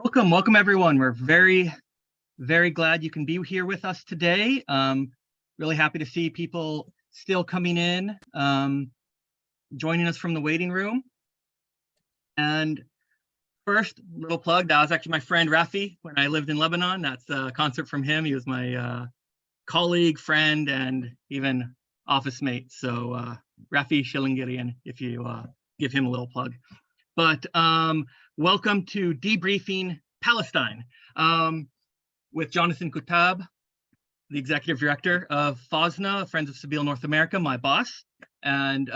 Welcome everyone. We're very glad you can be here with us today. Really happy to see people still coming in, joining us from the waiting room. And first, little plug, that was actually my friend Rafi when I lived in Lebanon. That's a concert from him. He was my colleague, friend, and even office mate. So Rafi Shillingirian, if you give him a little plug. But welcome to Debriefing Palestine with Jonathan Kuttab, the Executive Director of FOSNA, Friends of Sabeel North America, my boss. And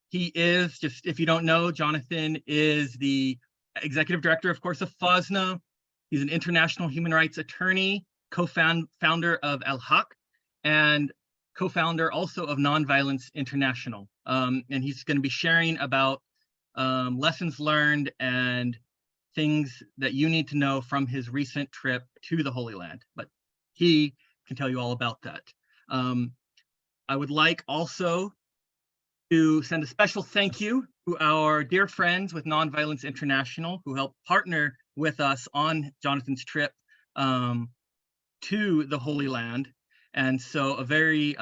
he is, just if you don't know, Jonathan is the Executive Director, of course, of FOSNA. He's an international human rights attorney, co-founder of Al Haq, and co-founder also of Nonviolence International. And he's going to be sharing about lessons learned and things that you need to know from his recent trip to the Holy Land, but he can tell you all about that. I would like also to send a special thank you to our dear friends with Nonviolence International who helped partner with us on Jonathan's trip to the Holy Land. And so a very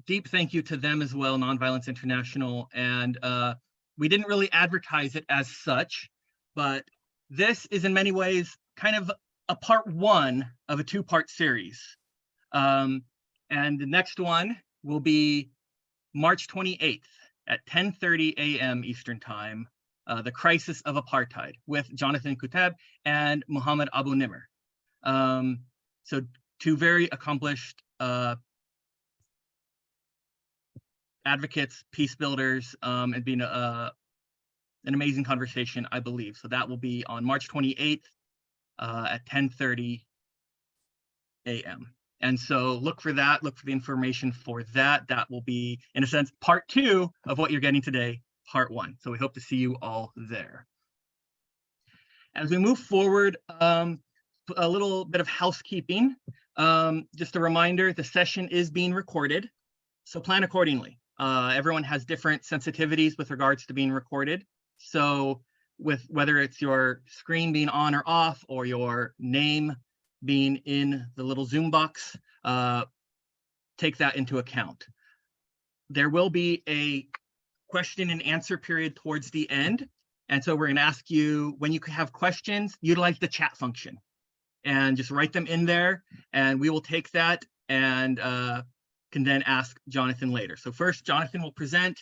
deep thank you to them as well, Nonviolence International. And we didn't really advertise it as such, but this is in many ways kind of a part one of a two-part series. And the next one will be March 28th at 10:30 a.m. Eastern Time, The Crisis of Apartheid with Jonathan Kuttab and Muhammad Abu Nimr. So two very accomplished advocates, peace builders, and being an amazing conversation, I believe. So that will be on March 28th at 10:30 a.m. And so look for that, look for the information for that. That will be, in a sense, part two of what you're getting today, part one. So we hope to see you all there. As we move forward, a little bit of housekeeping. Just a reminder, the session is being recorded, so plan accordingly. Everyone has different sensitivities with regards to being recorded. So with whether it's your screen being on or off or your name being in the little Zoom box, take that into account. There will be a question and answer period towards the end. And so we're going to ask you, when you have questions, utilize the chat function and just write them in there. And we will take that and can then ask Jonathan later. So first, Jonathan will present,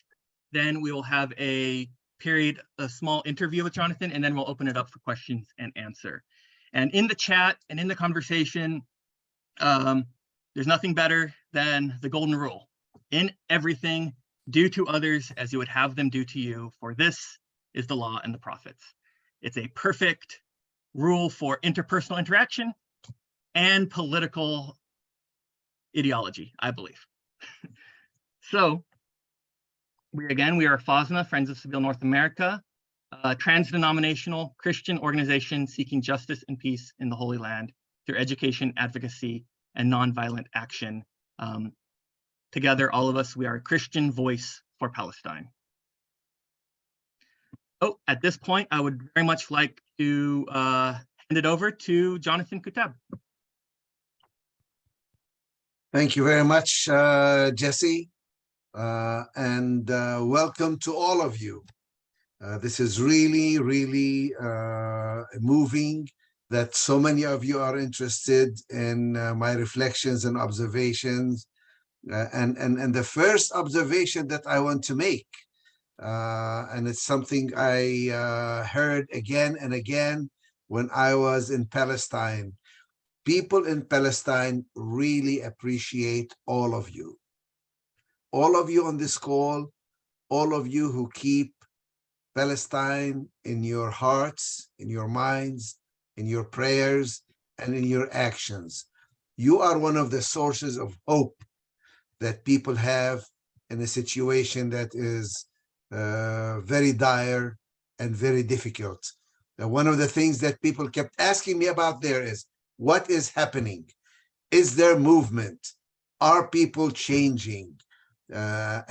then we will have a small interview with Jonathan, and then we'll open it up for questions and answer. And in the chat and in the conversation, there's nothing better than the golden rule. In everything, do to others as you would have them do to you, for this is the law and the prophets. It's a perfect rule for interpersonal interaction and political ideology, I believe. So we are FOSNA, Friends of Sabeel North America, a trans-denominational Christian organization seeking justice and peace in the Holy Land through education, advocacy, and nonviolent action. Together, all of us, we are a Christian voice for Palestine. Oh, at this point, I would very much like to hand it over to Jonathan Kuttab. Thank you very much, Jesse, and welcome to all of you. This is really moving that so many of you are interested in my reflections and observations. And the first observation that I want to make, and it's something I heard again and again when I was in Palestine. People in Palestine really appreciate all of you. All of you on this call, all of you who keep Palestine in your hearts, in your minds, in your prayers, and in your actions. You are one of the sources of hope that people have in a situation that is very dire and very difficult. One of the things that people kept asking me about there is, what is happening? Is there movement? Are people changing? They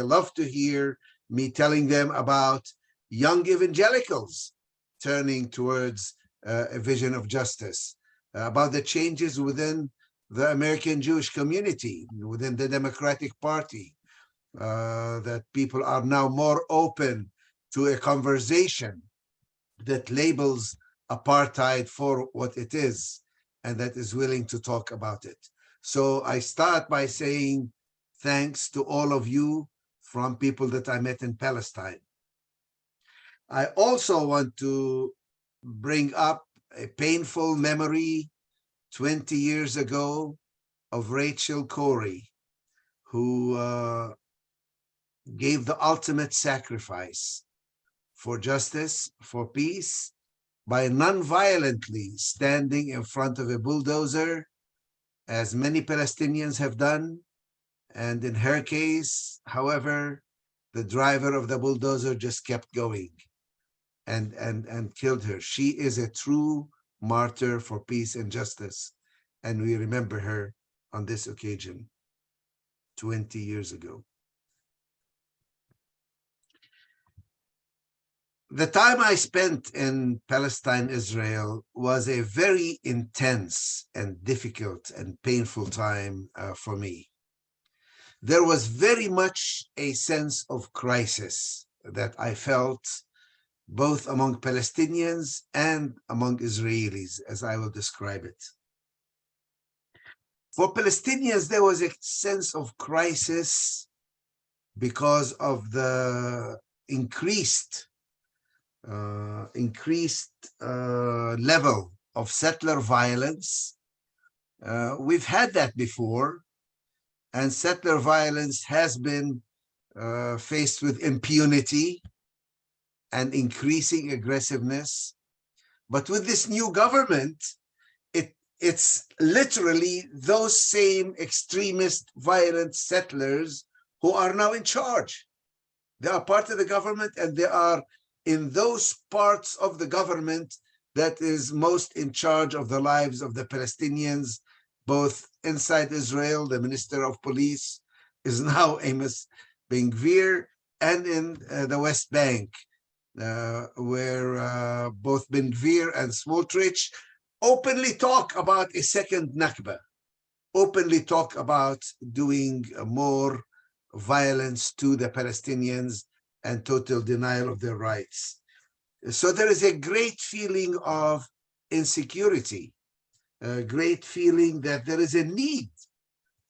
love to hear me telling them about young evangelicals turning towards a vision of justice, about the changes within the American Jewish community, within the Democratic Party, that people are now more open to a conversation that labels apartheid for what it is and that is willing to talk about it. So I start by saying thanks to all of you from people that I met in Palestine. I also want to bring up a painful memory 20 years ago of Rachel Corrie, who gave the ultimate sacrifice for justice, for peace, by non-violently standing in front of a bulldozer, as many Palestinians have done. And in her case, however, the driver of the bulldozer just kept going and killed her. She is a true martyr for peace and justice. And we remember her on this occasion 20 years ago. The time I spent in Palestine, Israel, was a very intense and difficult and painful time for me. There was very much a sense of crisis that I felt both among Palestinians and among Israelis, as I will describe it. For Palestinians, there was a sense of crisis because of the increased level of settler violence. We've had that before, and settler violence has been faced with impunity and increasing aggressiveness. But with this new government, it's literally those same extremist, violent settlers who are now in charge. They are part of the government, and they are in those parts of the government that is most in charge of the lives of the Palestinians, both inside Israel. The Minister of Police is now Amos Ben-Gvir, and in the West Bank, where both Ben-Gvir and Smotrich openly talk about a second Nakba, openly talk about doing more violence to the Palestinians and total denial of their rights. So there is a great feeling of insecurity, a great feeling that there is a need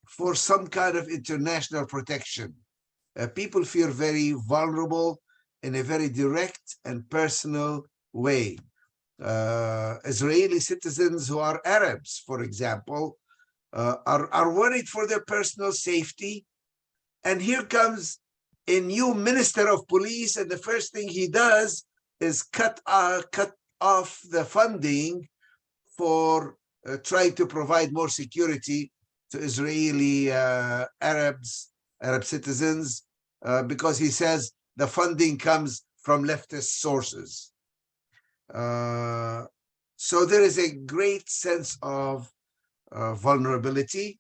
for some kind of international protection. People feel very vulnerable in a very direct and personal way. Israeli citizens who are Arabs, for example, are worried for their personal safety. And here comes a new minister of police, and the first thing he does is cut off the funding for trying to provide more security to Israeli Arab citizens, because he says the funding comes from leftist sources. So there is a great sense of vulnerability.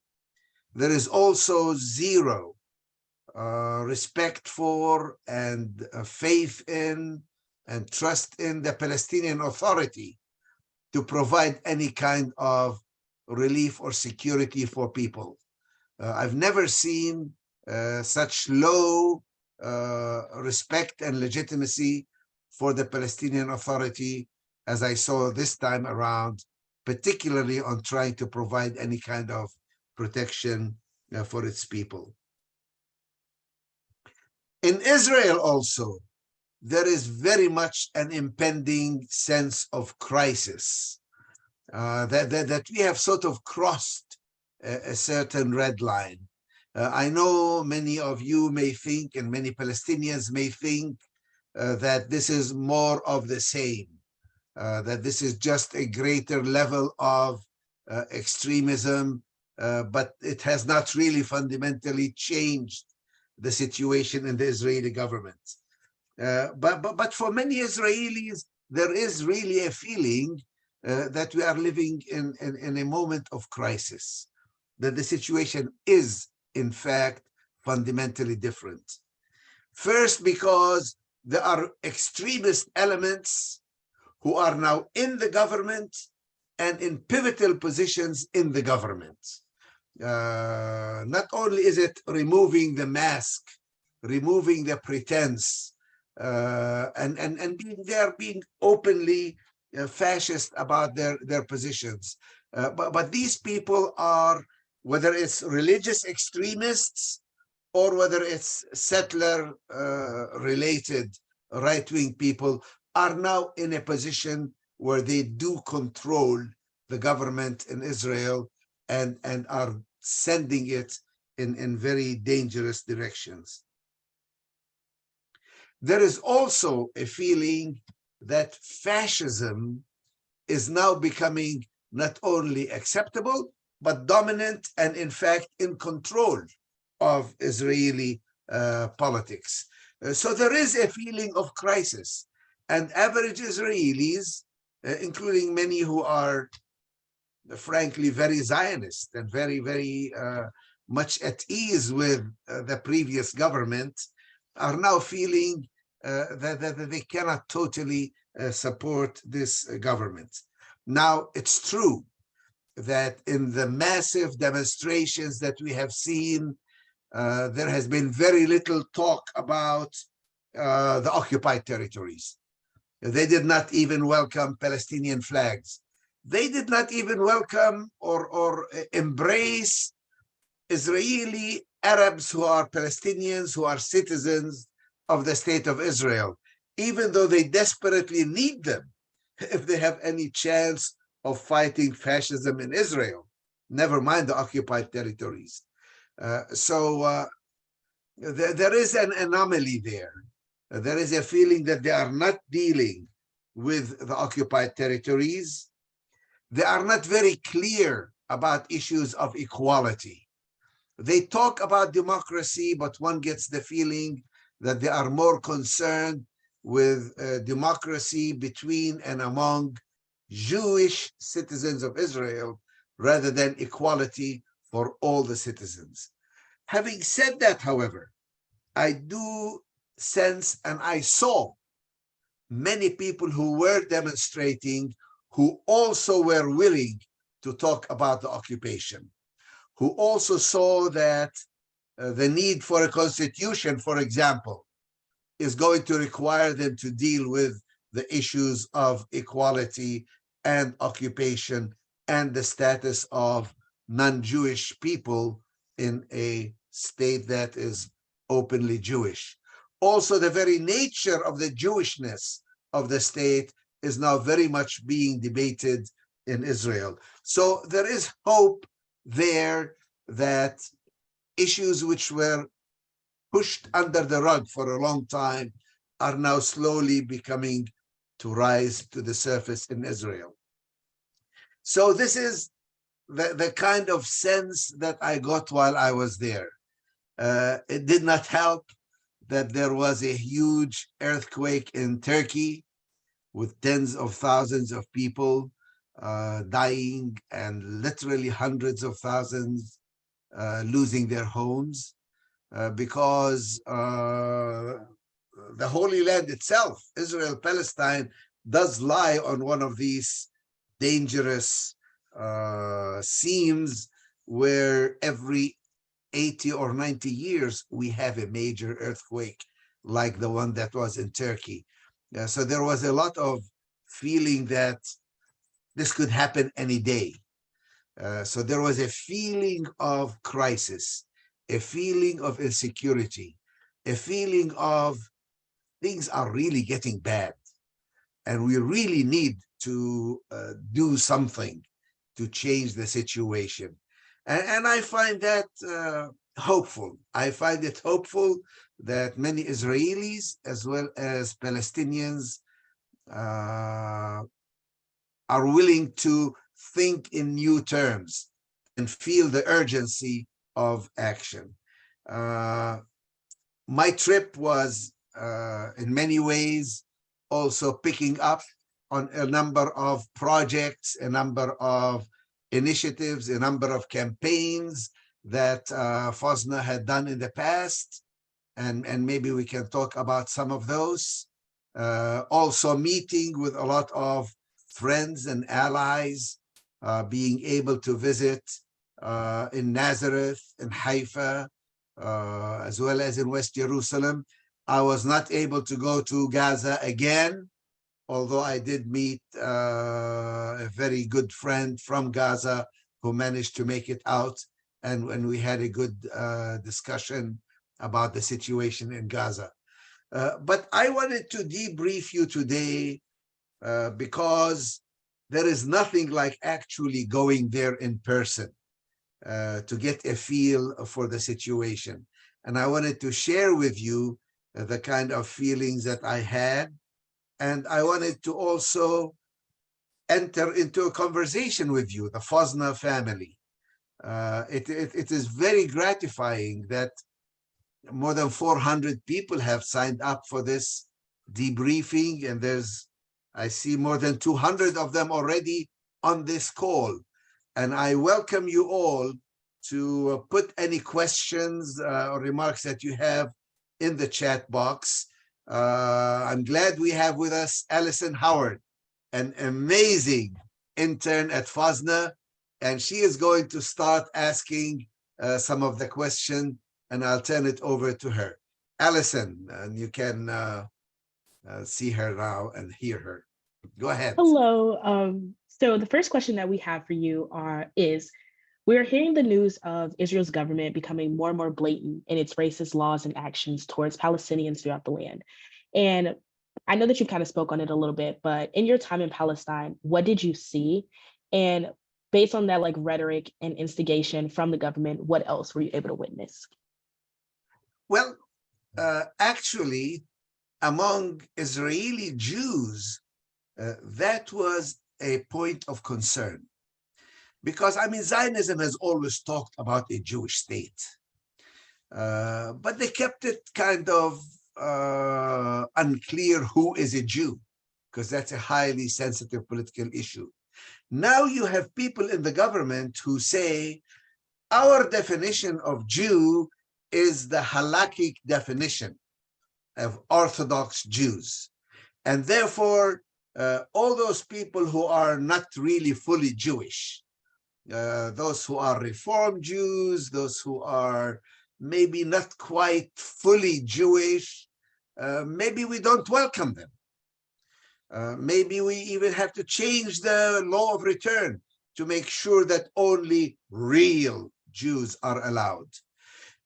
There is also zero respect for and faith in and trust in the Palestinian Authority to provide any kind of relief or security for people. I've never seen such low respect and legitimacy for the Palestinian Authority as I saw this time around, particularly on trying to provide any kind of protection for its people. In Israel also, there is very much an impending sense of crisis, that we have sort of crossed a certain red line. I know many of you may think, and many Palestinians may think, that this is more of the same, that this is just a greater level of extremism, but it has not really fundamentally changed the situation in the Israeli government. But for many Israelis, there is really a feeling that we are living in a moment of crisis, that the situation is, in fact, fundamentally different. First, because there are extremist elements who are now in the government and in pivotal positions in the government. Not only is it removing the mask, removing the pretense, and they're being openly fascist about their positions. But these people are, whether it's religious extremists or whether it's settler related right-wing people, are now in a position where they do control the government in Israel and are sending it in very dangerous directions. There is also a feeling that fascism is now becoming not only acceptable, but dominant and in fact in control of Israeli politics. So there is a feeling of crisis, and average Israelis, including many who are frankly very Zionist and very much at ease with the previous government, are now feeling that they cannot totally support this government. Now, it's true that in the massive demonstrations that we have seen, there has been very little talk about the occupied territories. They did not even welcome Palestinian flags. They did not even welcome or embrace Israeli Arabs who are Palestinians, who are citizens of the state of Israel, even though they desperately need them if they have any chance of fighting fascism in Israel, never mind the occupied territories. So there is an anomaly there. There is a feeling that they are not dealing with the occupied territories. They are not very clear about issues of equality. They talk about democracy, but one gets the feeling that they are more concerned with democracy between and among Jewish citizens of Israel rather than equality for all the citizens. Having said that, however, I do sense and I saw many people who were demonstrating who also were willing to talk about the occupation, who also saw that the need for a constitution, for example, is going to require them to deal with the issues of equality and occupation and the status of non-Jewish people in a state that is openly Jewish. Also, the very nature of the Jewishness of the state is now very much being debated in Israel. So there is hope there that issues which were pushed under the rug for a long time are now slowly beginning to rise to the surface in Israel. So this is the kind of sense that I got while I was there. It did not help that there was a huge earthquake in Turkey with tens of thousands of people dying and literally hundreds of thousands losing their homes because the Holy Land itself, Israel, Palestine, does lie on one of these dangerous seams where every 80 or 90 years we have a major earthquake like the one that was in Turkey. So there was a lot of feeling that this could happen any day. So there was a feeling of crisis, a feeling of insecurity, a feeling of things are really getting bad. And we really need to do something to change the situation. And I find that hopeful. I find it hopeful that many Israelis as well as Palestinians are willing to think in new terms and feel the urgency of action. My trip was in many ways also picking up on a number of projects, a number of initiatives, a number of campaigns that FOSNA had done in the past, and maybe we can talk about some of those. Also meeting with a lot of friends and allies, being able to visit in Nazareth, in Haifa, as well as in West Jerusalem. I was not able to go to Gaza again, although I did meet a very good friend from Gaza who managed to make it out, and we had a good discussion about the situation in Gaza. But I wanted to debrief you today because there is nothing like actually going there in person to get a feel for the situation. And I wanted to share with you the kind of feelings that I had. And I wanted to also enter into a conversation with you, the Fosna family. It is very gratifying that more than 400 people have signed up for this debriefing, and I see more than 200 of them already on this call. And I welcome you all to put any questions or remarks that you have in the chat box. I'm glad we have with us Alison Howard, an amazing intern at Fosna, and she is going to start asking some of the questions, and I'll turn it over to her. Alison, and you can see her now and hear her. Go ahead. Hello. So the first question that we have for you is, we're hearing the news of Israel's government becoming more and more blatant in its racist laws and actions towards Palestinians throughout the land. And I know that you kind of spoke on it a little bit, but in your time in Palestine, what did you see? And based on that rhetoric and instigation from the government, what else were you able to witness? Well, actually, among Israeli Jews, that was a point of concern. Because, I mean, Zionism has always talked about a Jewish state. But they kept it kind of unclear who is a Jew, because that's a highly sensitive political issue. Now you have people in the government who say, our definition of Jew is the halakhic definition of Orthodox Jews. And therefore, all those people who are not really fully Jewish, those who are Reform Jews, those who are maybe not quite fully Jewish, maybe we don't welcome them. Maybe we even have to change the law of return to make sure that only real Jews are allowed.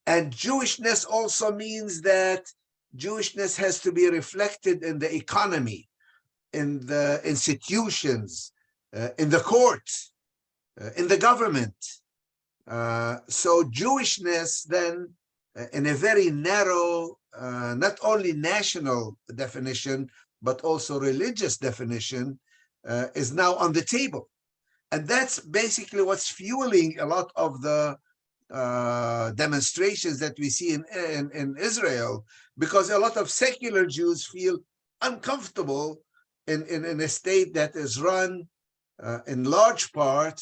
And Jewishness also means that Jewishness has to be reflected in the economy, in the institutions, in the courts, in the government. So Jewishness then, in a very narrow, not only national definition, but also religious definition, is now on the table. And that's basically what's fueling a lot of the demonstrations that we see in Israel, because a lot of secular Jews feel uncomfortable in a state that is run in large part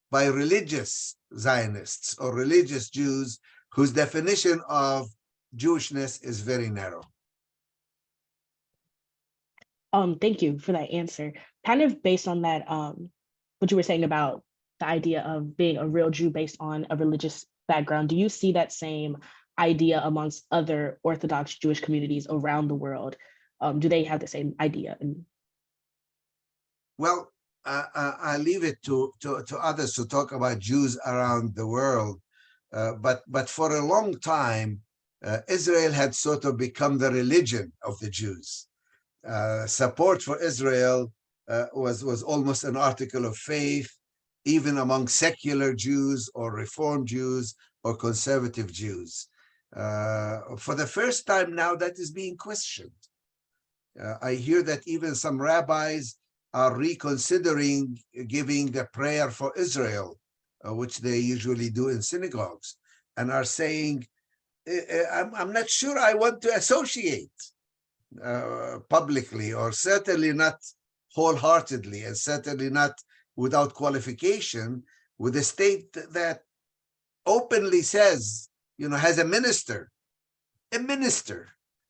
by religious Zionists or religious Jews whose definition of Jewishness is very narrow. Thank you for that answer. Kind of based on that, what you were saying about the idea of being a real Jew based on a religious background, do you see that same idea amongst other Orthodox Jewish communities around the world? Do they have the same idea? Well, I leave it to others to talk about Jews around the world. But for a long time, Israel had sort of become the religion of the Jews. Support for Israel was almost an article of faith, even among secular Jews or Reform Jews or conservative Jews. For the first time now, that is being questioned. I hear that even some rabbis are reconsidering giving the prayer for Israel, which they usually do in synagogues, and are saying, I'm not sure I want to associate publicly, or certainly not wholeheartedly, and certainly not without qualification, with a state that openly says, has a minister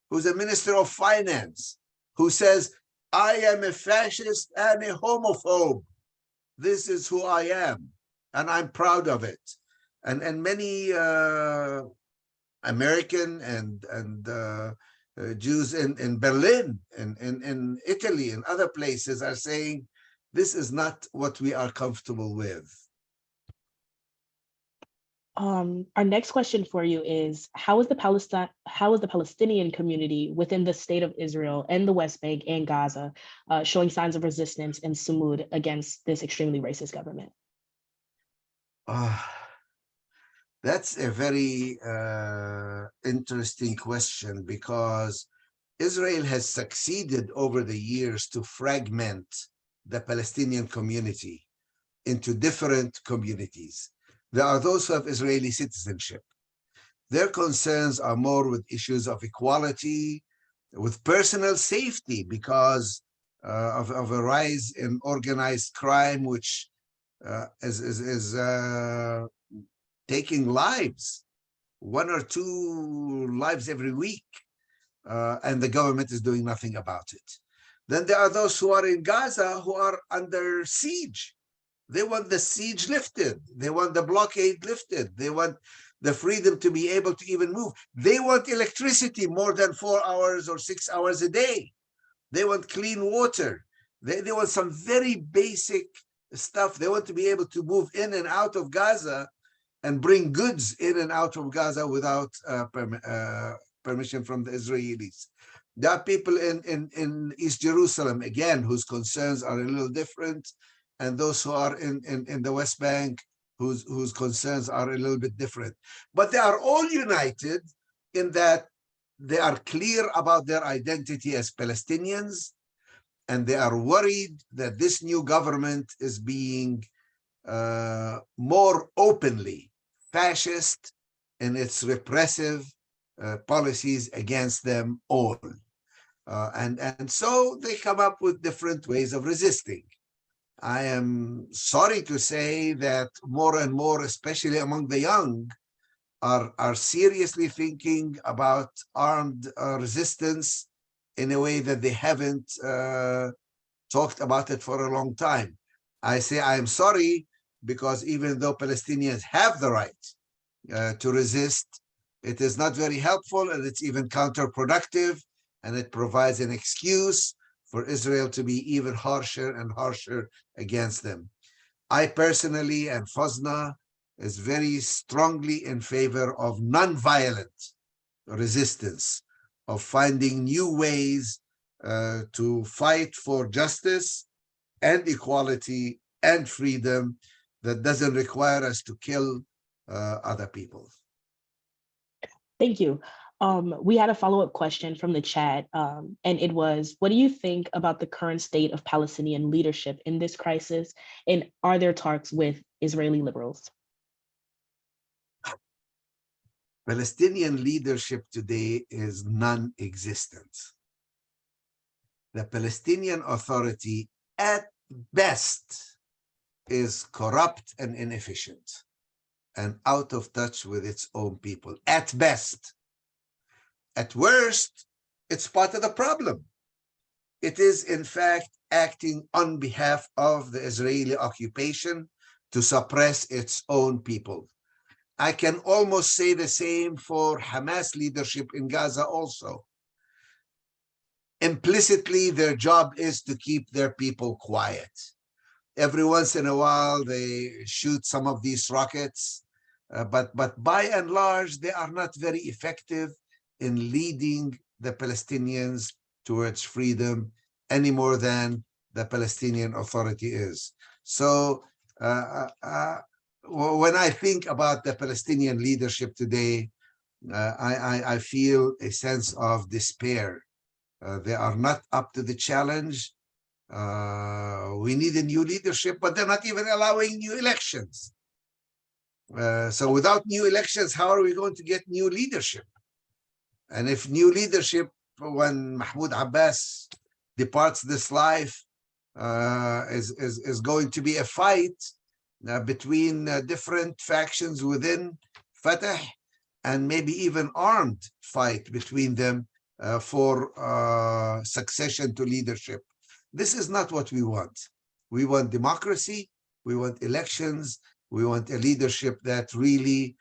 who's a minister of finance, who says, I am a fascist and a homophobe. This is who I am, and I'm proud of it. And many American and Jews in Berlin and in Italy and other places are saying, this is not what we are comfortable with. Our next question for you is, how is the Palestinian community within the state of Israel and the West Bank and Gaza showing signs of resistance and sumud against this extremely racist government? That's a very interesting question, because Israel has succeeded over the years to fragment the Palestinian community into different communities. There are those who have Israeli citizenship. Their concerns are more with issues of equality, with personal safety, because of a rise in organized crime, which is taking lives, 1 or 2 lives every week, and the government is doing nothing about it. Then there are those who are in Gaza who are under siege. They want the siege lifted. They want the blockade lifted. They want the freedom to be able to even move. They want electricity more than 4 hours or 6 hours a day. They want clean water. They want some very basic stuff. They want to be able to move in and out of Gaza and bring goods in and out of Gaza without permission from the Israelis. There are people in East Jerusalem, again, whose concerns are a little different, and those who are in the West Bank, whose concerns are a little bit different. But they are all united in that they are clear about their identity as Palestinians, and they are worried that this new government is being more openly fascist in its repressive policies against them all. And so they come up with different ways of resisting. I am sorry to say that more and more, especially among the young, are seriously thinking about armed resistance in a way that they haven't talked about it for a long time. I say I am sorry, because even though Palestinians have the right to resist, it is not very helpful, and it's even counterproductive, and it provides an excuse for Israel to be even harsher and harsher against them. I personally, and Fazna, is very strongly in favor of non-violent resistance, of finding new ways to fight for justice and equality and freedom that doesn't require us to kill other people. Thank you. We had a follow-up question from the chat, and it was, what do you think about the current state of Palestinian leadership in this crisis, and are there talks with Israeli liberals? Palestinian leadership today is non-existent. The Palestinian Authority, at best, is corrupt and inefficient and out of touch with its own people, at best. At worst, it's part of the problem. It is, in fact, acting on behalf of the Israeli occupation to suppress its own people. I can almost say the same for Hamas leadership in Gaza also. Implicitly, their job is to keep their people quiet. Every once in a while, they shoot some of these rockets, but by and large, they are not very effective in leading the Palestinians towards freedom any more than the Palestinian Authority is. So when I think about the Palestinian leadership today, I feel a sense of despair. They are not up to the challenge. We need a new leadership, but they're not even allowing new elections. So without new elections, how are we going to get new leadership? And if new leadership, when Mahmoud Abbas departs this life, is going to be a fight between different factions within Fatah, and maybe even armed fight between them, for succession to leadership. This is not what we want. We want democracy. We want elections. We want a leadership that really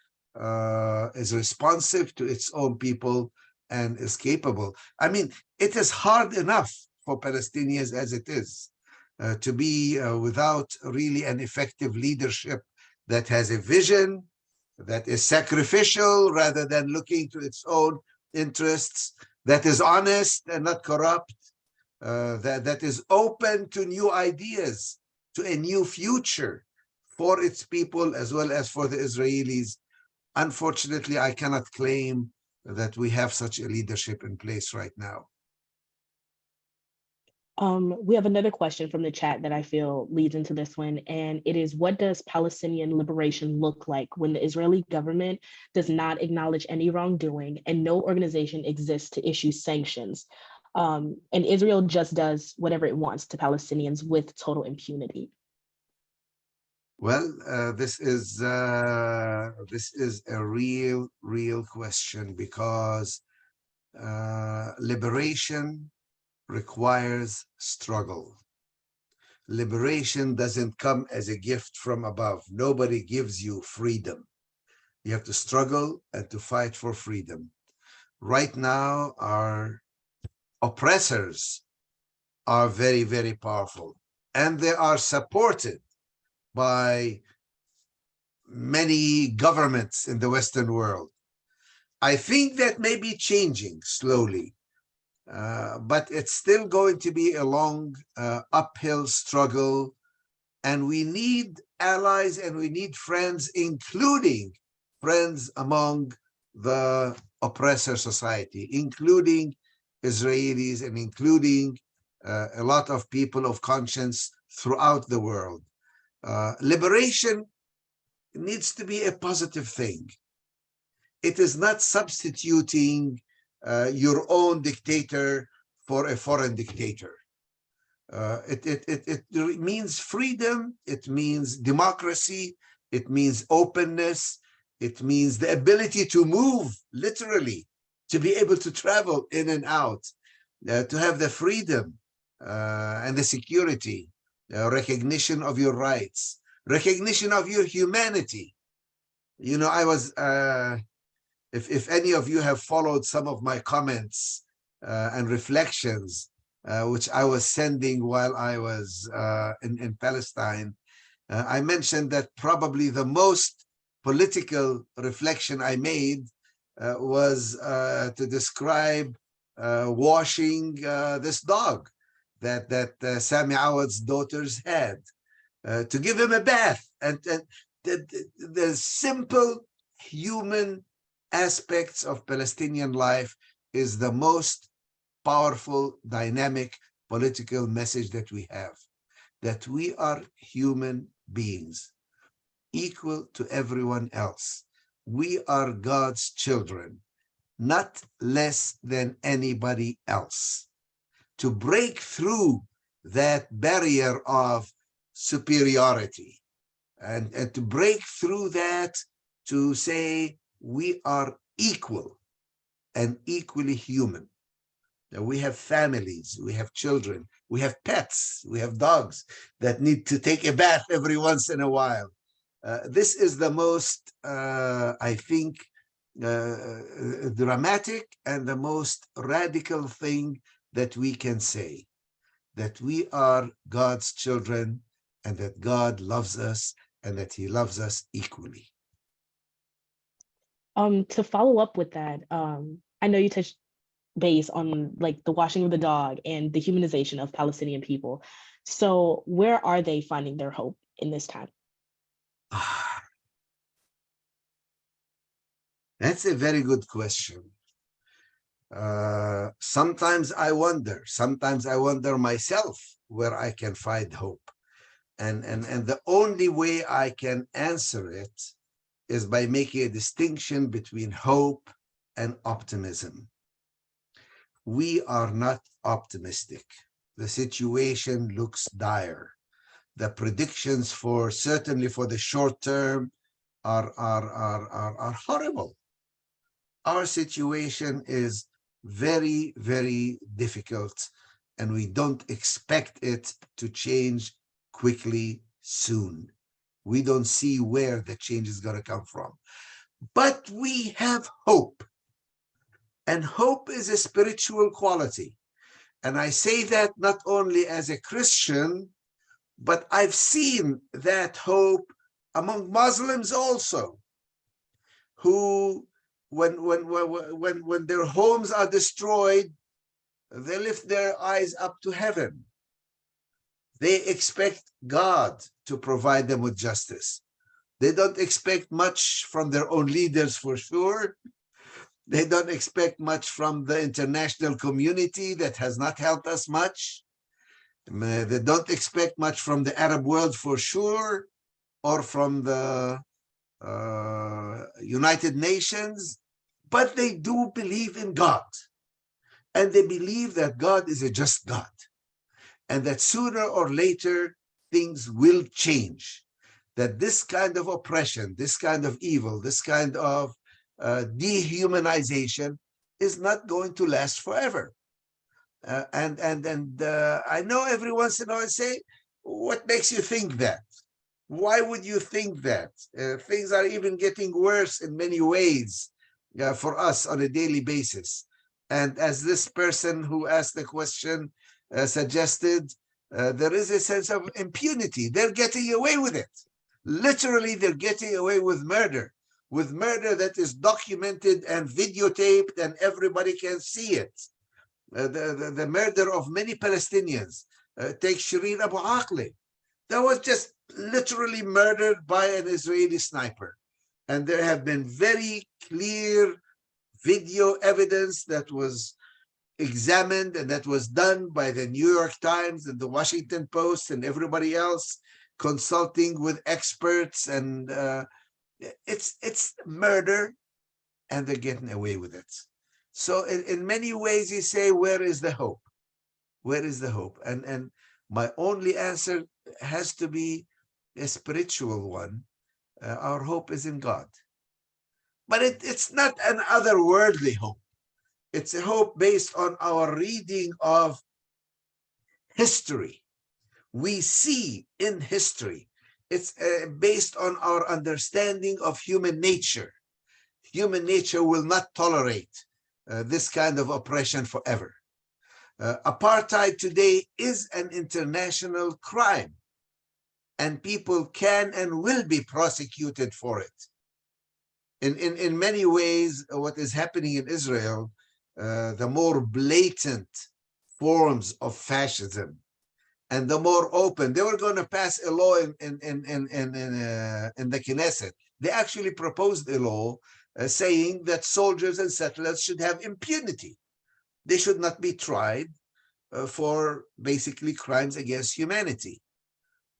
is responsive to its own people and is capable. I mean, it is hard enough for Palestinians as it is to be without really an effective leadership that has a vision, that is sacrificial rather than looking to its own interests, that is honest and not corrupt, that is open to new ideas, to a new future for its people as well as for the Israelis. Unfortunately, I cannot claim that we have such a leadership in place right now. We have another question from the chat that I feel leads into this one, and it is, what does Palestinian liberation look like when the Israeli government does not acknowledge any wrongdoing and no organization exists to issue sanctions? And Israel just does whatever it wants to Palestinians with total impunity. Well, this is a real question, because liberation requires struggle. Liberation doesn't come as a gift from above. Nobody gives you freedom. You have to struggle and to fight for freedom. Right now, our oppressors are very, very powerful, and they are supported by many governments in the Western world. I think that may be changing slowly, but it's still going to be a long uphill struggle, and we need allies and we need friends, including friends among the oppressor society, including Israelis and including a lot of people of conscience throughout the world. Liberation needs to be a positive thing. It is not substituting your own dictator for a foreign dictator. It means freedom, it means democracy, it means openness, it means the ability to move, literally, to be able to travel in and out, to have the freedom and the security, recognition of your rights, recognition of your humanity. You know, I was, if any of you have followed some of my comments and reflections, which I was sending while I was in Palestine, I mentioned that probably the most political reflection I made was to describe washing this dog that Sami Awad's daughters had, to give him a bath, and the simple human aspects of Palestinian life is the most powerful, dynamic political message that we have, that we are human beings, equal to everyone else. We are God's children, not less than anybody else. To break through that barrier of superiority and to break through that, to say we are equal and equally human. Now, we have families, we have children, we have pets, we have dogs that need to take a bath every once in a while. This is the most, I think, dramatic and the most radical thing that we can say, that we are God's children and that God loves us and that he loves us equally. To follow up with that, I know you touched base on like the washing of the dog and the humanization of Palestinian people. So where are they finding their hope in this time? That's a very good question. Sometimes I wonder myself where I can find hope. And the only way I can answer it is by making a distinction between hope and optimism. We are not optimistic. The situation looks dire. The predictions for certainly for the short term are horrible. Our situation is very, very difficult, and we don't expect it to change quickly soon. We don't see where the change is going to come from. But we have hope. And hope is a spiritual quality. And I say that not only as a Christian, but I've seen that hope among Muslims also, who, when their homes are destroyed, they lift their eyes up to heaven. They expect God to provide them with justice. They don't expect much from their own leaders, for sure. They don't expect much from the international community that has not helped us much. They don't expect much from the Arab world, for sure, or from the United Nations, but they do believe in God. And they believe that God is a just God, and that sooner or later things will change. That this kind of oppression, this kind of evil, this kind of dehumanization is not going to last forever. I know every once in a while I say, what makes you think that? Why would you think that? Things are even getting worse in many ways for us on a daily basis. And as this person who asked the question suggested, there is a sense of impunity. They're getting away with it. Literally, they're getting away with murder that is documented and videotaped, and everybody can see it. The murder of many Palestinians. Take Shireen Abu Akleh. That was just literally murdered by an Israeli sniper. And there have been very clear video evidence that was examined and that was done by the New York Times and the Washington Post and everybody else, consulting with experts, and it's murder, and they're getting away with it. So in many ways you say, where is the hope? Where is the hope? And my only answer has to be a spiritual one. Our hope is in God. But it's not an otherworldly hope. It's a hope based on our reading of history. We see in history. It's based on our understanding of human nature. Human nature will not tolerate this kind of oppression forever. Apartheid today is an international crime, and people can and will be prosecuted for it. In many ways, what is happening in Israel, the more blatant forms of fascism, and the more open, they were going to pass a law in the Knesset. They actually proposed a law saying that soldiers and settlers should have impunity. They should not be tried for basically crimes against humanity.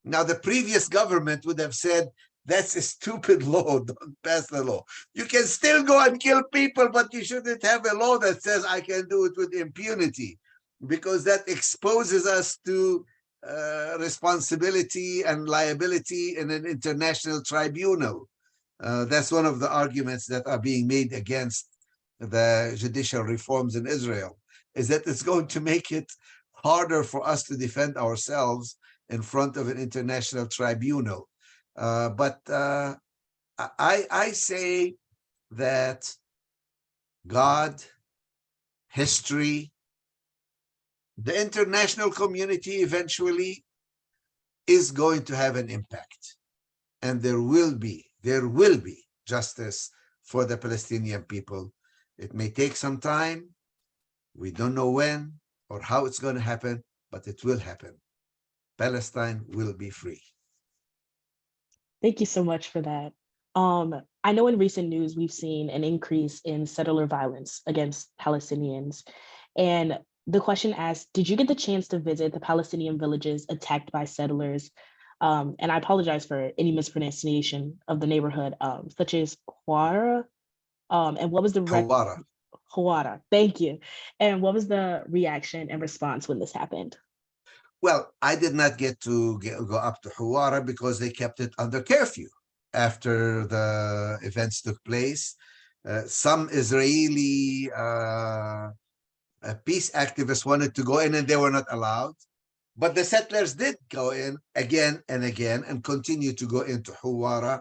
Now, the previous government would have said, that's a stupid law, don't pass the law. You can still go and kill people, but you shouldn't have a law that says I can do it with impunity, because that exposes us to responsibility and liability in an international tribunal. That's one of the arguments that are being made against the judicial reforms in Israel, is that it's going to make it harder for us to defend ourselves in front of an international tribunal. But I say that God, history, the international community eventually is going to have an impact, and there will be justice for the Palestinian people. It may take some time. We don't know when or how it's going to happen, but it will happen. Palestine will be free. Thank you so much for that. I know in recent news, we've seen an increase in settler violence against Palestinians. And the question asks, did you get the chance to visit the Palestinian villages attacked by settlers? And I apologize for any mispronunciation of the neighborhood, such as Huara. And what was the Huara, thank you. And what was the reaction and response when this happened? Well, I did not get to go up to Huara because they kept it under curfew after the events took place. Some Israeli Peace activists wanted to go in and they were not allowed. But the settlers did go in again and again and continue to go into Huwara.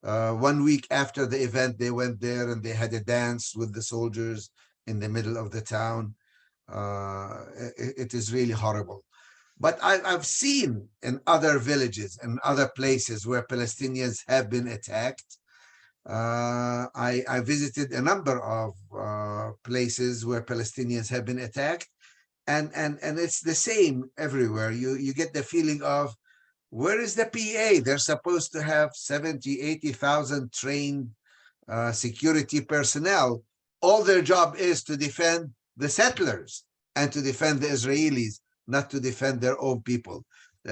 1 week after the event, they went there and they had a dance with the soldiers in the middle of the town. It is really horrible. But I've seen in other villages and other places where Palestinians have been attacked. I visited a number of places where Palestinians have been attacked, and it's the same everywhere. You get the feeling of, where is the PA? They're supposed to have 70, 80,000 trained security personnel. All their job is to defend the settlers and to defend the Israelis, not to defend their own people.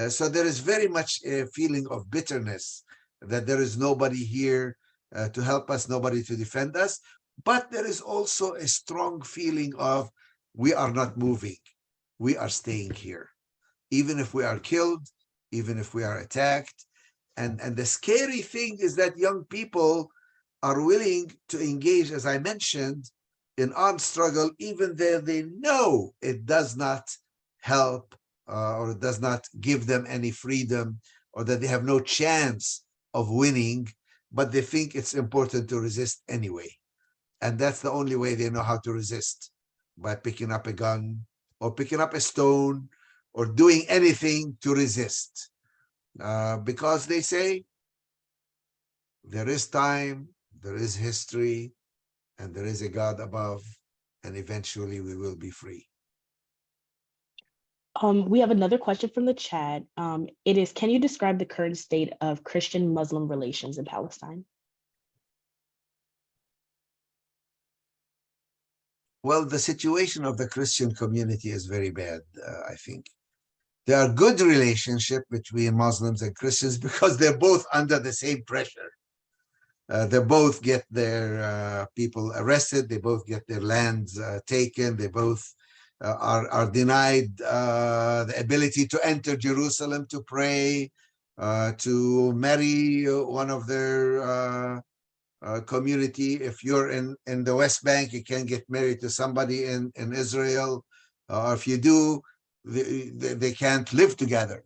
So there is very much a feeling of bitterness that there is nobody here to help us, nobody to defend us. But there is also a strong feeling of, we are not moving. We are staying here. Even if we are killed, even if we are attacked. And the scary thing is that young people are willing to engage, as I mentioned, in armed struggle, even though they know it does not help or it does not give them any freedom, or that they have no chance of winning, but they think it's important to resist anyway. And that's the only way they know how to resist, by picking up a gun or picking up a stone or doing anything to resist. Because they say there is time, there is history, and there is a God above, and eventually we will be free. We have another question from the chat. It is, can you describe the current state of Christian-Muslim relations in Palestine? Well, the situation of the Christian community is very bad, I think. There are good relationships between Muslims and Christians because they're both under the same pressure. They both get their people arrested. They both get their lands taken. They both are denied the ability to enter Jerusalem to pray, to marry one of their community. If you're in the West Bank, you can get married to somebody in Israel. Or if you do, they can't live together.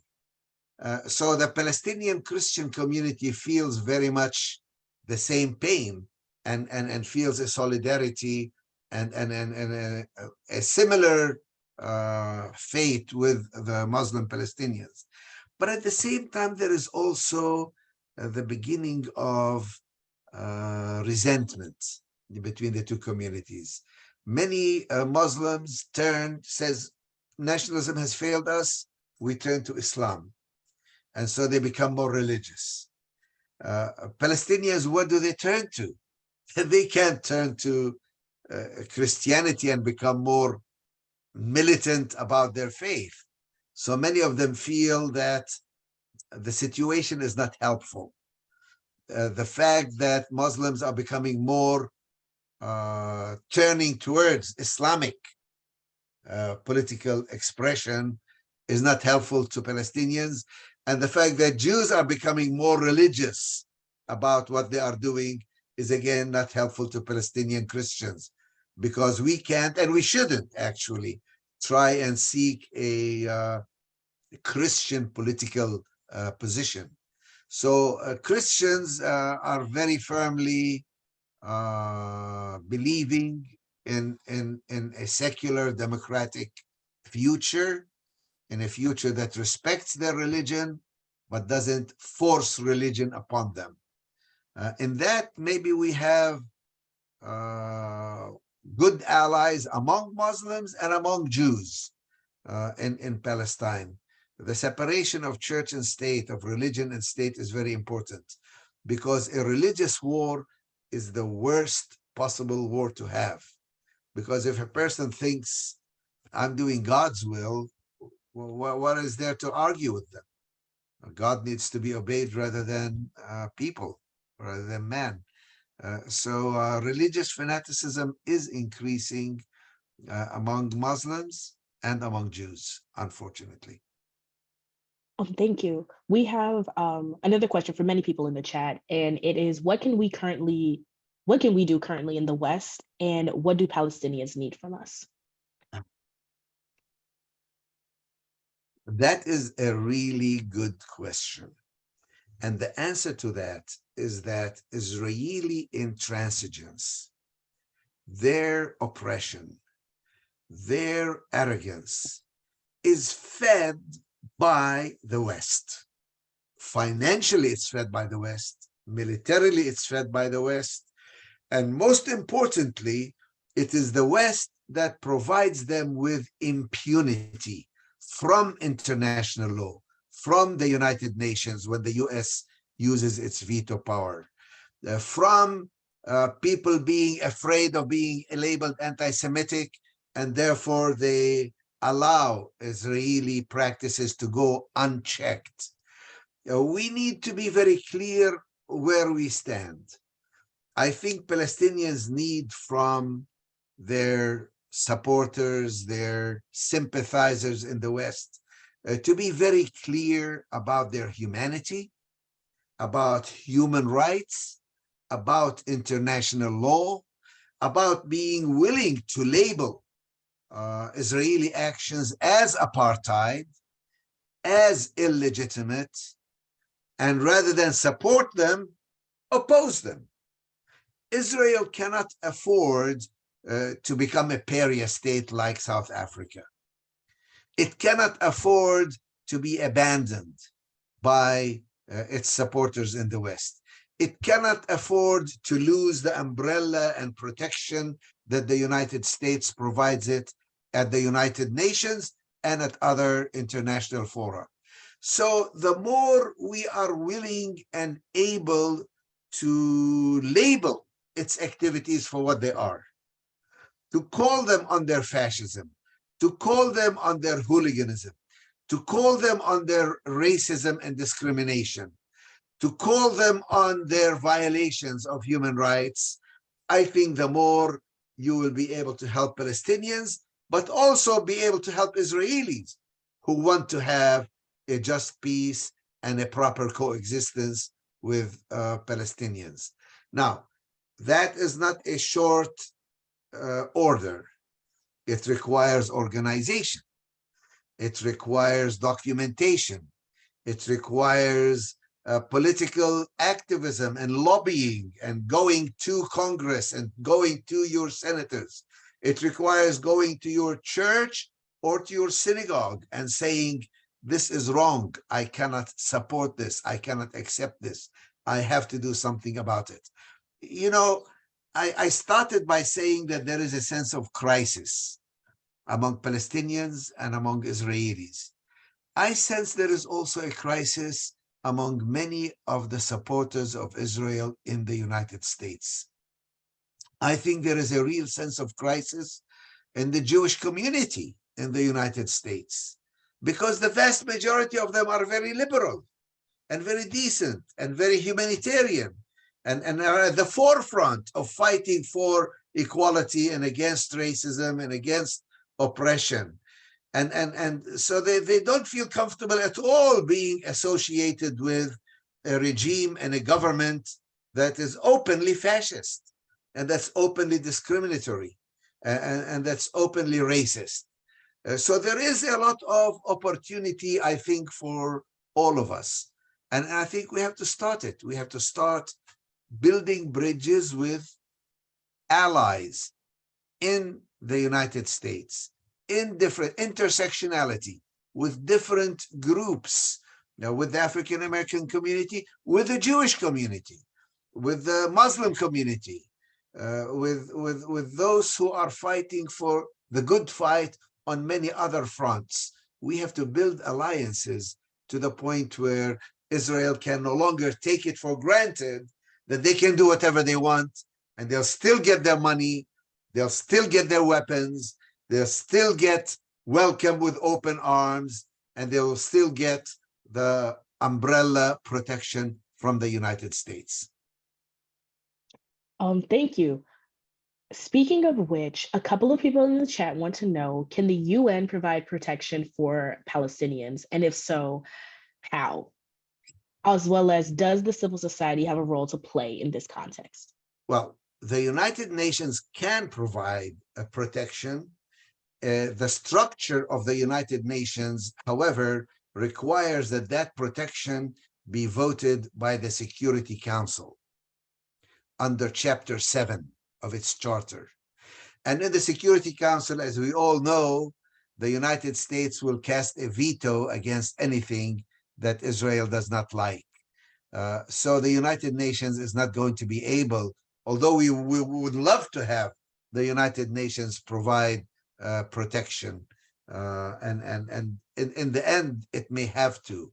So the Palestinian Christian community feels very much the same pain and feels a solidarity and a similar fate with the Muslim Palestinians. But at the same time, there is also the beginning of resentment between the two communities. Many Muslims says, nationalism has failed us, we turn to Islam. And so they become more religious. Palestinians, what do they turn to? They can't turn to Christianity and become more militant about their faith. So many of them feel that the situation is not helpful. The fact that Muslims are becoming more turning towards Islamic political expression is not helpful to Palestinians. And the fact that Jews are becoming more religious about what they are doing is again not helpful to Palestinian Christians, because we can't and we shouldn't actually try and seek a Christian political position. So Christians are very firmly believing in a secular democratic future, in a future that respects their religion but doesn't force religion upon them. In that, maybe we have good allies among Muslims and among Jews in Palestine. The separation of church and state, of religion and state, is very important, because a religious war is the worst possible war to have. Because if a person thinks, I'm doing God's will, well, what is there to argue with them? God needs to be obeyed rather than people, rather than man. So religious fanaticism is increasing among Muslims and among Jews, unfortunately. Thank you. We have another question for many people in the chat, and it is, what can we do currently in the West, and what do Palestinians need from us? That is a really good question. And the answer to that is that Israeli intransigence, their oppression, their arrogance is fed by the West. Financially, it's fed by the West. Militarily, it's fed by the West. And most importantly, it is the West that provides them with impunity from international law, from the United Nations when the US uses its veto power, from people being afraid of being labeled anti-Semitic, and therefore they allow Israeli practices to go unchecked. We need to be very clear where we stand. I think Palestinians need from their supporters, their sympathizers in the West, to be very clear about their humanity, about human rights, about international law, about being willing to label Israeli actions as apartheid, as illegitimate, and rather than support them, oppose them. Israel cannot afford to become a pariah state like South Africa. It cannot afford to be abandoned by its supporters in the West. It cannot afford to lose the umbrella and protection that the United States provides it at the United Nations and at other international fora. So the more we are willing and able to label its activities for what they are, to call them on their fascism, to call them on their hooliganism, to call them on their racism and discrimination, to call them on their violations of human rights, I think the more you will be able to help Palestinians, but also be able to help Israelis who want to have a just peace and a proper coexistence with Palestinians. Now, that is not a short order. It requires organization. It requires documentation. It requires political activism and lobbying and going to Congress and going to your senators. It requires going to your church or to your synagogue and saying, this is wrong. I cannot support this. I cannot accept this. I have to do something about it. You know, I started by saying that there is a sense of crisis among Palestinians and among Israelis. I sense there is also a crisis among many of the supporters of Israel in the United States. I think there is a real sense of crisis in the Jewish community in the United States, because the vast majority of them are very liberal and very decent and very humanitarian and are at the forefront of fighting for equality and against racism and against oppression. And so they don't feel comfortable at all being associated with a regime and a government that is openly fascist and that's openly discriminatory and that's openly racist. So there is a lot of opportunity, I think, for all of us. And I think we have to start it. We have to start building bridges with allies in the United States, in different intersectionality, with different groups, with the African American community, with the Jewish community, with the Muslim community, with those who are fighting for the good fight on many other fronts. We have to build alliances to the point where Israel can no longer take it for granted that they can do whatever they want and they'll still get their money, they'll still get their weapons, they'll still get welcomed with open arms, and they will still get the umbrella protection from the United States. Thank you. Speaking of which, a couple of people in the chat want to know, can the UN provide protection for Palestinians? And if so, how? As well as, does the civil society have a role to play in this context? Well, the United Nations can provide a protection The structure of the United Nations, however, requires that that protection be voted by the Security Council under Chapter 7 of its charter. And in the Security Council, as we all know, the United States will cast a veto against anything that Israel does not like. So the United Nations is not going to be able, although we would love to have the United Nations provide protection, and in the end, it may have to,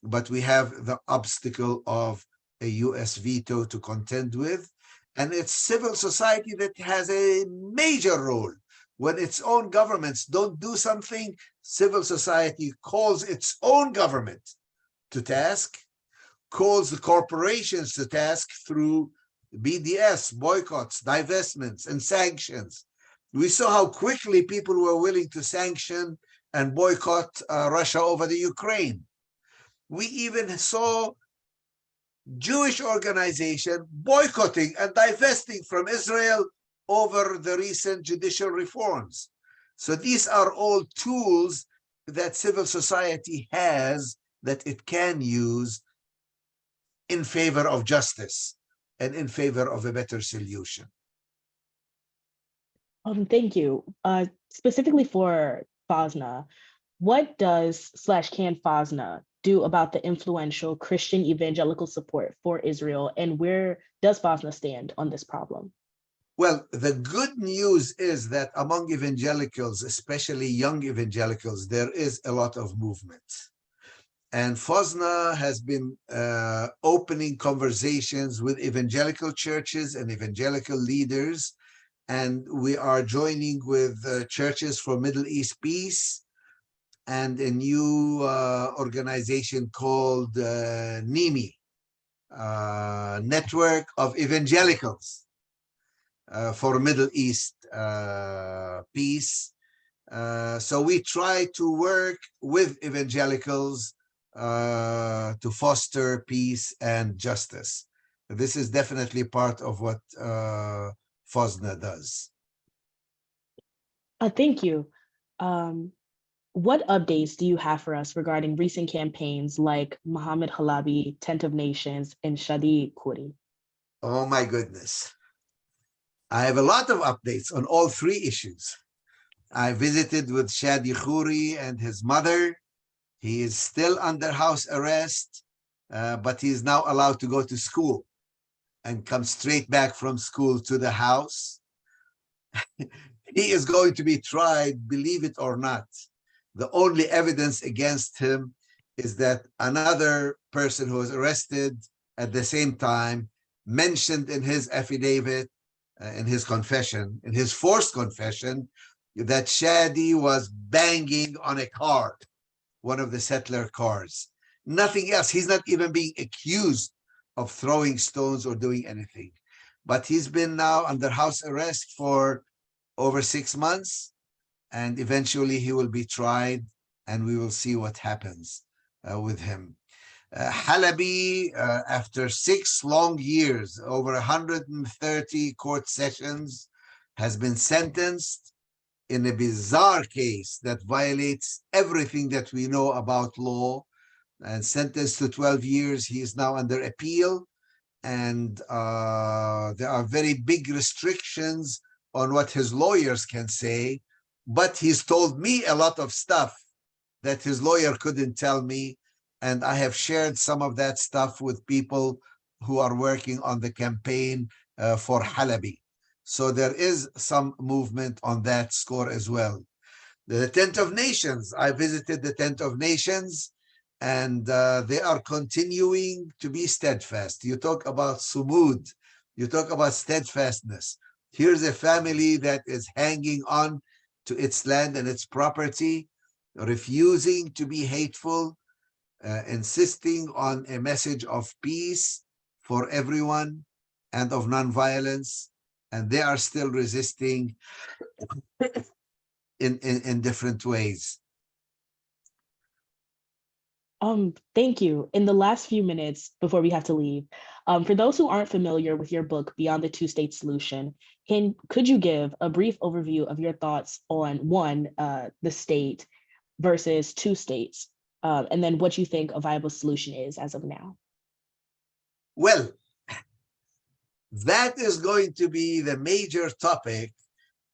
but we have the obstacle of a US veto to contend with, and it's civil society that has a major role. When its own governments don't do something, civil society calls its own government to task, calls the corporations to task through BDS, boycotts, divestments, and sanctions. We saw how quickly people were willing to sanction and boycott Russia over the Ukraine. We even saw Jewish organization boycotting and divesting from Israel over the recent judicial reforms. So these are all tools that civil society has that it can use in favor of justice and in favor of a better solution. Thank you. Specifically for FOSNA, what does /can FOSNA do about the influential Christian evangelical support for Israel, and where does FOSNA stand on this problem? Well, the good news is that among evangelicals, especially young evangelicals, there is a lot of movement. And FOSNA has been opening conversations with evangelical churches and evangelical leaders. And we are joining with Churches for Middle East Peace and a new organization called NIMI, Network of Evangelicals for Middle East Peace. So we try to work with evangelicals to foster peace and justice. This is definitely part of what FOSNA does. Thank you. What updates do you have for us regarding recent campaigns like Mohammed Halabi, Tent of Nations, and Shadi Khoury? Oh my goodness. I have a lot of updates on all three issues. I visited with Shadi Khoury and his mother. He is still under house arrest, but he is now allowed to go to school and come straight back from school to the house. He is going to be tried, believe it or not. The only evidence against him is that another person who was arrested at the same time mentioned in his affidavit, in his confession, in his forced confession, that Shadi was banging on a car, one of the settler cars. Nothing else. He's not even being accused of throwing stones or doing anything. But he's been now under house arrest for over 6 months, and eventually he will be tried, and we will see what happens with him. Halabi, after 6 long years, over 130 court sessions, has been sentenced in a bizarre case that violates everything that we know about law, and sentenced to 12 years. He is now under appeal, and there are very big restrictions on what his lawyers can say, but he's told me a lot of stuff that his lawyer couldn't tell me, and I have shared some of that stuff with people who are working on the campaign for Halabi. So there is some movement on that score as well. The Tent of Nations, I visited the Tent of Nations, and they are continuing to be steadfast. You talk about sumud, you talk about steadfastness. Here's a family that is hanging on to its land and its property, refusing to be hateful, insisting on a message of peace for everyone and of nonviolence, and they are still resisting in different ways. Thank you. In the last few minutes before we have to leave, for those who aren't familiar with your book, Beyond the Two-State Solution, could you give a brief overview of your thoughts on one, the state versus two states, and then what you think a viable solution is as of now? Well, that is going to be the major topic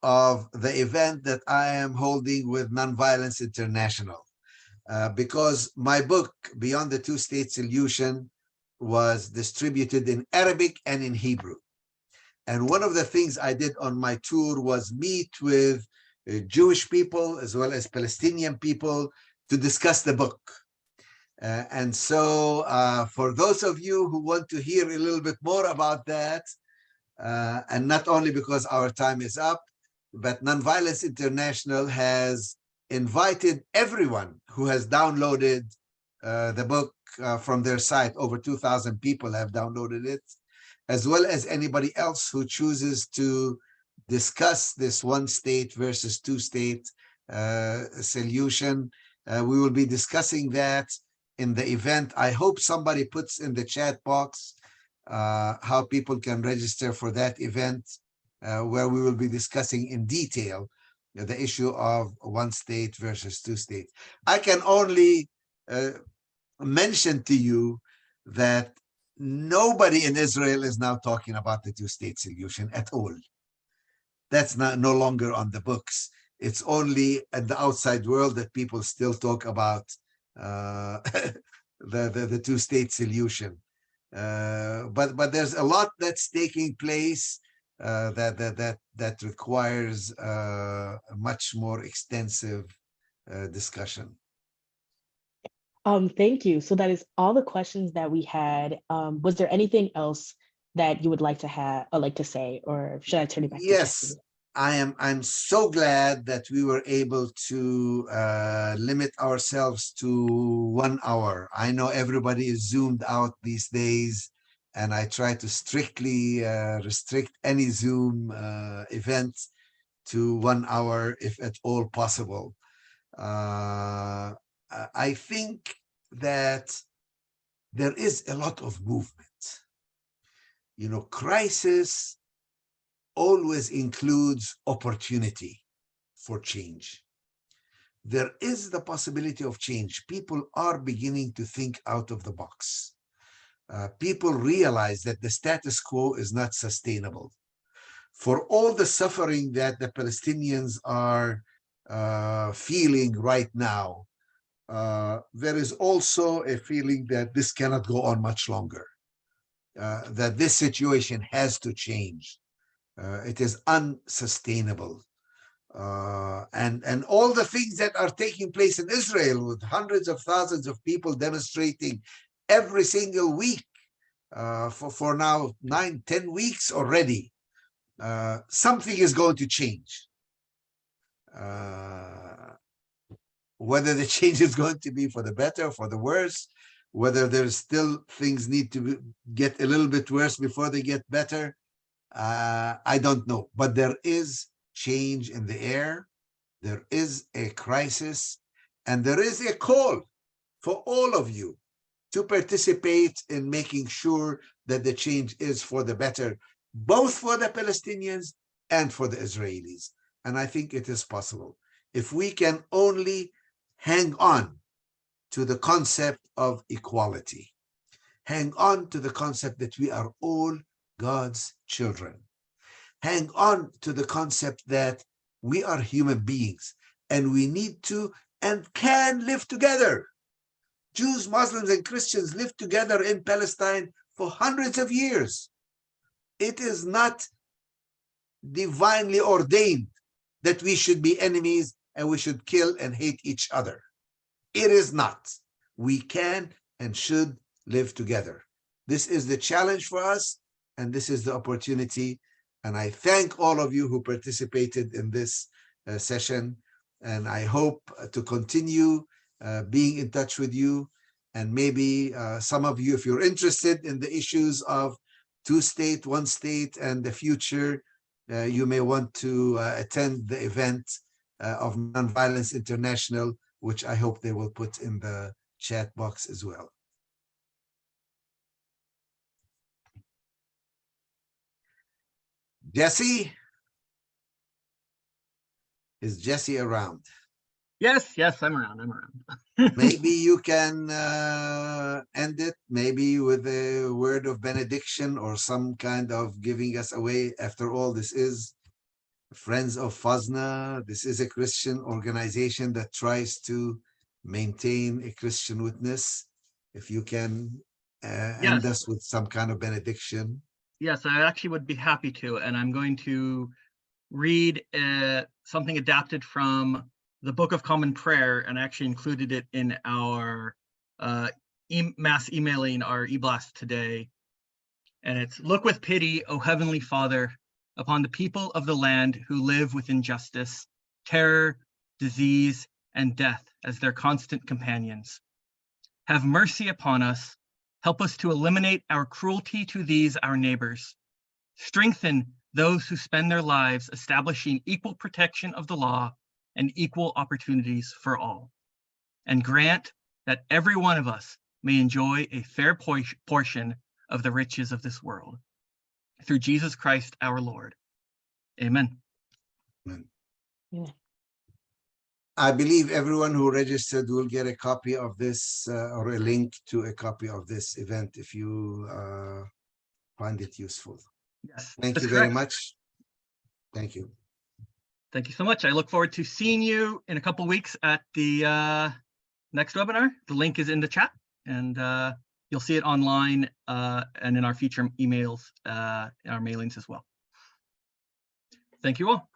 of the event that I am holding with Nonviolence International. Because my book, Beyond the Two-State Solution, was distributed in Arabic and in Hebrew. And one of the things I did on my tour was meet with Jewish people as well as Palestinian people to discuss the book. And so for those of you who want to hear a little bit more about that, and not only because our time is up, but Nonviolence International has invited everyone who has downloaded the book from their site. Over 2,000 people have downloaded it, as well as anybody else who chooses to discuss this one state versus two state solution. We will be discussing that in the event. I hope somebody puts in the chat box how people can register for that event, where we will be discussing in detail the issue of one state versus two states. I can only mention to you that nobody in Israel is now talking about the two-state solution at all. That's no longer on the books. It's only at the outside world that people still talk about the two-state solution. But there's a lot that's taking place that requires a much more extensive discussion. Thank you. So that is all the questions that we had. Was there anything else that you would like to have or like to say, or should I turn it back to Yes, Jesse? I'm so glad that we were able to limit ourselves to 1 hour. I know everybody is zoomed out these days, and I try to strictly restrict any Zoom event to 1 hour if at all possible. I think that there is a lot of movement. You know, crisis always includes opportunity for change. There is the possibility of change. People are beginning to think out of the box. People realize that the status quo is not sustainable. For all the suffering that the Palestinians are feeling right now, there is also a feeling that this cannot go on much longer, that this situation has to change. It is unsustainable. And all the things that are taking place in Israel, with hundreds of thousands of people demonstrating every single week for now 9-10 weeks already, something is going to change. Whether the change is going to be for the better or for the worse, whether there's still things need to get a little bit worse before they get better, I don't know. But there is change in the air. There is a crisis, and there is a call for all of you to participate in making sure that the change is for the better, both for the Palestinians and for the Israelis. And I think it is possible if we can only hang on to the concept of equality, hang on to the concept that we are all God's children, hang on to the concept that we are human beings and we need to and can live together. Jews, Muslims, and Christians live together in Palestine for hundreds of years. It is not divinely ordained that we should be enemies and we should kill and hate each other. It is not. We can and should live together. This is the challenge for us, and this is the opportunity. And I thank all of you who participated in this session. And I hope to continue being in touch with you. And maybe some of you, if you're interested in the issues of two-state, one state, and the future, you may want to attend the event of Nonviolence International, which I hope they will put in the chat box as well. Jesse? Is Jesse around? Yes, I'm around. Maybe you can end it, maybe with a word of benediction or some kind of giving us away. After all, this is Friends of Fazna. This is a Christian organization that tries to maintain a Christian witness. If you can end us with some kind of benediction. Yes, I actually would be happy to. And I'm going to read something adapted from the Book of Common Prayer, and I actually included it in our mass emailing, our e-blast today. And it's, "Look with pity, O Heavenly Father, upon the people of the land who live with injustice, terror, disease, and death as their constant companions. Have mercy upon us. Help us to eliminate our cruelty to these, our neighbors. Strengthen those who spend their lives establishing equal protection of the law and equal opportunities for all. And grant that every one of us may enjoy a fair portion of the riches of this world. Through Jesus Christ our Lord. Amen." Amen. Yeah. I believe everyone who registered will get a copy of this or a link to a copy of this event if you find it useful. Yes, Thank you that's correct. very much. Thank you. Thank you so much. I look forward to seeing you in a couple of weeks at the next webinar. The link is in the chat, and you'll see it online and in our future emails, our mailings as well. Thank you all.